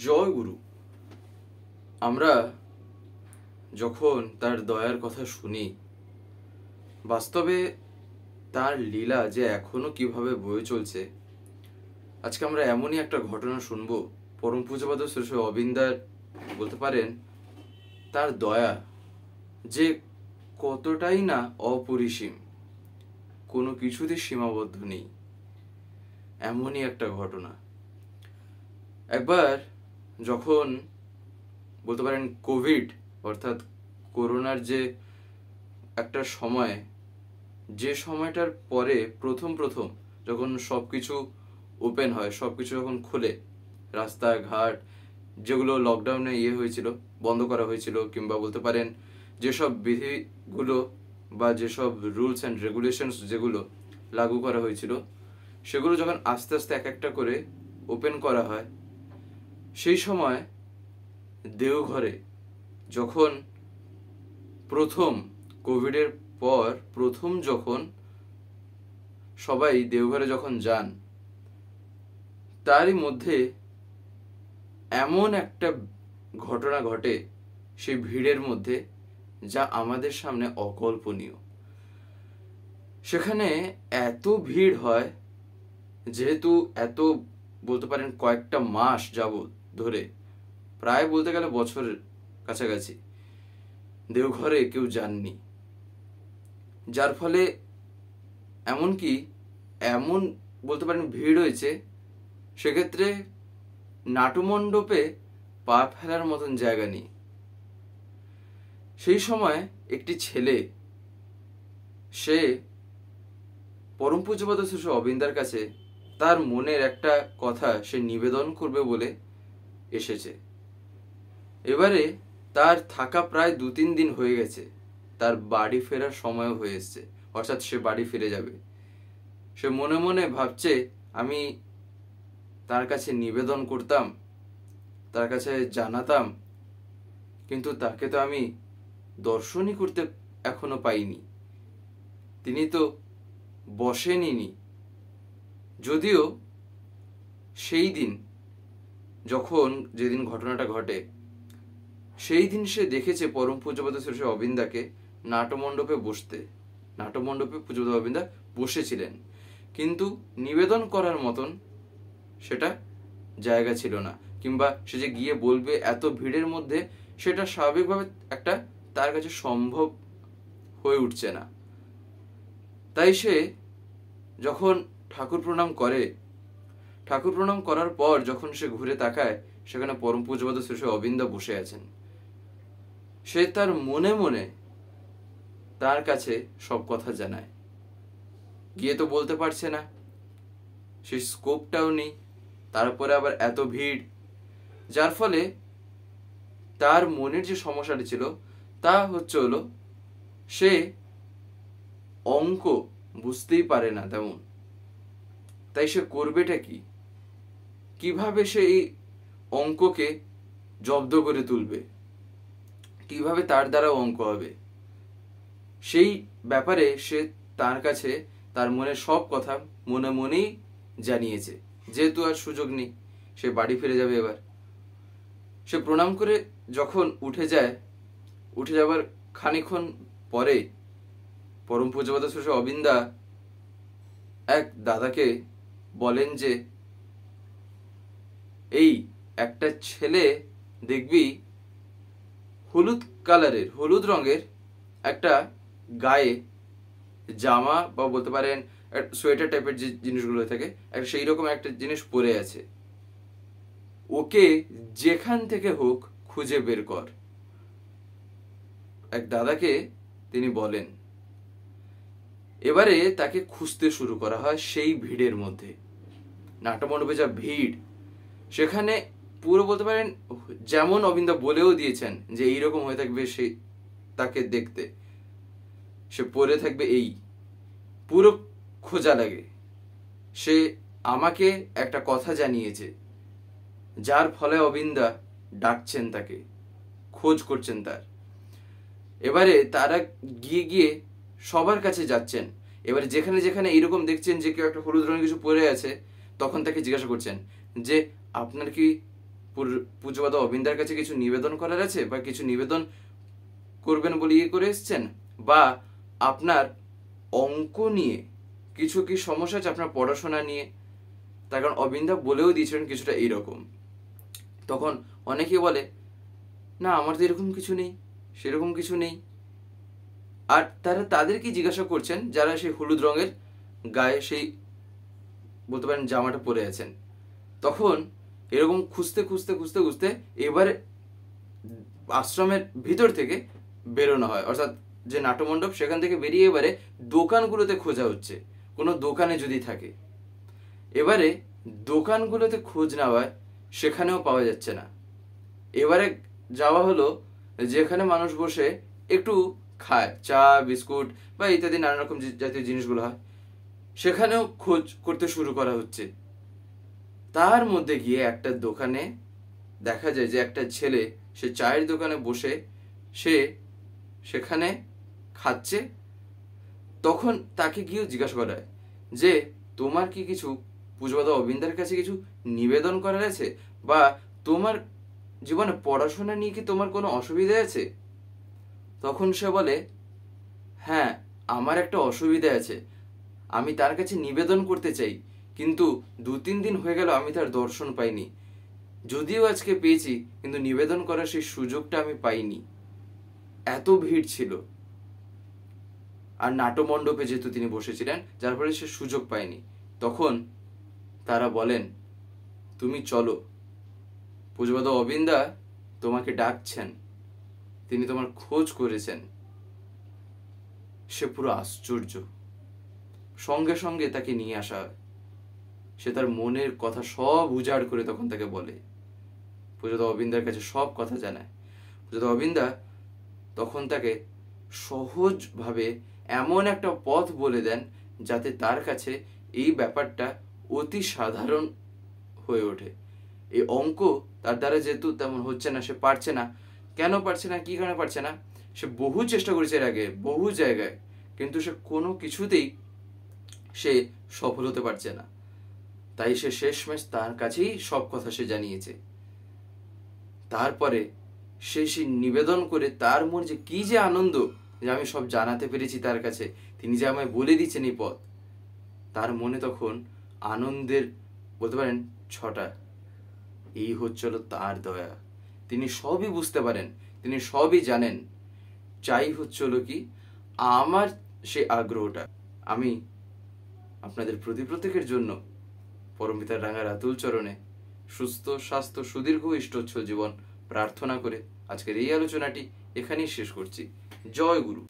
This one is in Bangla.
জয় গুরু। আমরা যখন তার দয়ার কথা শুনি, বাস্তবে তার লীলা যে এখনো কিভাবে বয়ে চলছে, আজকে আমরা এমনই একটা ঘটনা শুনবো। পরম পূজ্যপাদ শ্রী শ্রী অবিন্দার বলতে পারেন তার দয়া যে কতটাই না অপরিসীম, কোনো কিছুতে সীমাবদ্ধ নেই, এমনই একটা ঘটনা। একবার যখন বলতে পারেন কোভিড অর্থাৎ করোনার যে একটা সময়, যে সময়টার পরে প্রথম যখন সব কিছু ওপেন হয়, সব কিছু যখন খোলে, রাস্তাঘাট যেগুলো লকডাউনে হয়েছিল, বন্ধ করা হয়েছিল, কিংবা বলতে পারেন যেসব বিধিগুলো বা যেসব রুলস অ্যান্ড রেগুলেশনস যেগুলো লাগু করা হয়েছিল, সেগুলো যখন আস্তে আস্তে এক একটা করে ওপেন করা হয়, সেই সময় দেওঘরে যখন প্রথম কোভিডের পর যখন সবাই দেওঘরে যখন যান, তারই মধ্যে এমন একটা ঘটনা ঘটে সেই ভিড়ের মধ্যে, যা আমাদের সামনে অকল্পনীয়। সেখানে এত ভিড় হয়, যেহেতু এত বলতে পারেন কয়েকটা মাস যাবত ধরে, প্রায় বলতে গেলে বছরের কাছাকাছি দেওঘরে কেউ যাননি, যার ফলে এমনকি এমন বলতে পারেন ভিড় হয়েছে, সেক্ষেত্রে নাট্যমণ্ডপে পা ফেলার মতন জায়গা নেই। সেই সময় একটি ছেলে, সে পরম পূজ্যপাদ শ্রী শ্রী অবিন্দার কাছে তার মনের একটা কথা সে নিবেদন করবে বলে এসেছে। এবারে তার থাকা প্রায় 2-3 দিন হয়ে গেছে, তার বাড়ি ফেরার সময়ও হয়ে এসছে, অর্থাৎ সে বাড়ি ফিরে যাবে। সে মনে মনে ভাবছে, আমি তার কাছে নিবেদন করতাম, তার কাছে জানাতাম, কিন্তু তাকে তো আমি দর্শনই করতে এখনো পাইনি, তিনি তো বসেনইনি। যদিও সেই দিন যখন যেদিন ঘটনাটা ঘটে, সেই দিন সে দেখেছে পরম পূজ্যপাদ শ্রী শ্রী অবিন্দাকে নাট্যমণ্ডপে বসতে। নাট্যমণ্ডপে পূজ্যপাদ অবিন্দা বসেছিলেন, কিন্তু নিবেদন করার মতন সেটা জায়গা ছিল না, কিংবা সে যে গিয়ে বলবে এত ভিড়ের মধ্যে, সেটা স্বাভাবিকভাবে একটা তার কাছে সম্ভব হয়ে উঠছে না। তাই সে যখন ঠাকুর প্রণাম করে, ঠাকুর প্রণাম করার পর যখন সে ঘুরে তাকায়, সেখানে পরম পূজ্যপাদ শ্রী শ্রী অবিন্দা বসে আছেন। সে তার মনে মনে তার কাছে সব কথা জানায়, গিয়ে তো বলতে পারছে না, সেই স্কোপটাও নেই, তারপরে আবার এত ভিড়, যার ফলে তার মনের যে সমস্যাটা ছিল তা হলো সে অঙ্ক বুঝতেই পারে না তেমন। তাই সে করবেটা কি, কিভাবে সে এই অঙ্ককে জব্দ করে তুলবে, কিভাবে তার দ্বারা অঙ্ক হবে, সেই ব্যাপারে সে তার কাছে তার মনের সব কথা মনে মনেই জানিয়েছে। যেহেতু আর সুযোগ নেই, সে বাড়ি ফিরে যাবে। এবার সে প্রণাম করে যখন উঠে যাবার খানিকক্ষণ পরে পরম পূজ্যপাদ শ্রী শ্রী অবিন্দা এক দাদাকে বলেন যে, এই একটা ছেলে দেখবি হলুদ রঙের একটা গায়ে জামা বা বলতে পারেন সোয়েটার টাইপের যে জিনিসগুলো থাকে, একটা সেই রকম একটা জিনিস পরে আছে, ওকে যেখান থেকে হোক খুঁজে বের কর। এক দাদাকে তিনি বলেন। এবারে তাকে খুঁজতে শুরু করা হয় সেই ভিড়ের মধ্যে। নাট্যমণ্ডপে যা ভিড়, সেখানে পুরো বলতে পারেন যেমন অবিন্দা বলেও দিয়েছেন যে এইরকম হয়ে থাকবে সে তাকে দেখতে, সে পরে থাকবে, এই পুরো খোঁজা লাগে। সে আমাকে একটা কথা জানিয়েছে, যার ফলে অবিন্দা ডাকছেন তাকে, খোঁজ করছেন তার। এবারে তারা গিয়ে সবার কাছে যাচ্ছেন। এবারে যেখানে যেখানে এইরকম দেখছেন যে কেউ একটা হলুদ রঙের কিছু পরে আছে, তখন তাকে জিজ্ঞাসা করছেন যে আপনার কি পূজ্যপাদ অবিন্দার কাছে কিছু নিবেদন করার আছে, বা কিছু নিবেদন করবেন বলে ইয়ে করে এসছেন, বা আপনার অঙ্ক নিয়ে কিছু কি সমস্যা আছে, আপনার পড়াশোনা নিয়ে? তার কারণ অবিন্দা বলেও দিয়েছিলেন কিছুটা এইরকম। তখন অনেকে বলে, না আমার তো এরকম কিছু নেই, সেরকম কিছু নেই। আর তাদেরকে জিজ্ঞাসা করছেন যারা সেই হলুদ রঙের গায়ে সেই বলতে পারেন জামাটা পরে আছেন। তখন এরকম খুঁজতে খুঁজতে খুঁজতে খুঁজতে এবারে আশ্রমের ভিতর থেকে বেরোনো হয়, অর্থাৎ যে নাট্যমণ্ডপ সেখান থেকে বেরিয়ে এবারে দোকানগুলোতে খোঁজা হচ্ছে, কোনো দোকানে যদি থাকে। এবারে দোকানগুলোতে খোঁজ নেওয়ায় সেখানেও পাওয়া যাচ্ছে না। এবারে যাওয়া হলো যেখানে মানুষ বসে একটু খায়, চা বিস্কুট বা ইত্যাদি নানা রকম জাতীয় জিনিসগুলো হয়, সেখানেও খোঁজ করতে শুরু করা হচ্ছে। তার মধ্যে গিয়ে একটা দোকানে দেখা যায় যে একটা ছেলে সে চায়ের দোকানে বসে সে সেখানে খাচ্ছে। তখন তাকে গিয়েও জিজ্ঞাসা করা হয় যে তোমার কি কিছু পূজ্যপাদ অবিন্দার কাছে কিছু নিবেদন করার আছে, বা তোমার জীবনে পড়াশোনা নিয়ে কি তোমার কোনো অসুবিধা আছে? তখন সে বলে, হ্যাঁ আমার একটা অসুবিধা আছে, আমি তার কাছে নিবেদন করতে চাই, কিন্তু 2-3 দিন হয়ে গেল আমি তার দর্শন পাইনি। যদিও আজকে পেয়েছি, কিন্তু নিবেদন করার সেই সুযোগটা আমি পাইনি, এত ভিড় ছিল। আর নাট্যমণ্ডপে যেহেতু তিনি বসেছিলেন, যার ফলে সে সুযোগ পায়নি। তখন তারা বলেন, তুমি চলো, পূজ্যপাদ অবিন্দা তোমাকে ডাকছেন, তিনি তোমার খোঁজ করেছেন। সে পুরো আশ্চর্য। সঙ্গে সঙ্গে তাকে নিয়ে আসা হয়। সে তার মনের কথা সব উজাড় করে তখন তাকে বলে, পূজ্যপাদ অবিন্দার কাছে সব কথা জানায়। পূজ্যপাদ অবিন্দা তখন তাকে সহজভাবে এমন একটা পথ বলে দেন যাতে তার কাছে এই ব্যাপারটা অতি সাধারণ হয়ে ওঠে। এই অঙ্ক তার দ্বারা যেহেতু তেমন হচ্ছে না, সে পারছে না। কেন পারছে না, কি কারণে পারছে না? সে বহু চেষ্টা করেছে এর আগে বহু জায়গায়, কিন্তু সে কোনো কিছুতেই সে সফল হতে পারছে না। তাই সে শেষমেশ তার কাছেই সব কথা সে জানিয়েছে। তারপরে সে নিবেদন করে তার মনে যে কি যে আনন্দ, যে আমি সব জানাতে পেরেছি তার কাছে, তিনি যে আমায় বলে দিচ্ছেন এই পথ, তার মনে তখন আনন্দের বলতে পারেন ছটা। এই হচ্ছিল তার দয়া। তিনি সবই বুঝতে পারেন, তিনি সবই জানেন। চাই হচ্ছিল কি আমার সে আগ্রহটা। আমি আপনাদের প্রত্যেকের জন্য পরমপিতার রাঙা রাতুল চরণে সুস্থ স্বাস্থ্য সুদীর্ঘ ইষ্টচ্ছল জীবন প্রার্থনা করে আজকের এই আলোচনাটি এখানেই শেষ করছি। জয় গুরু।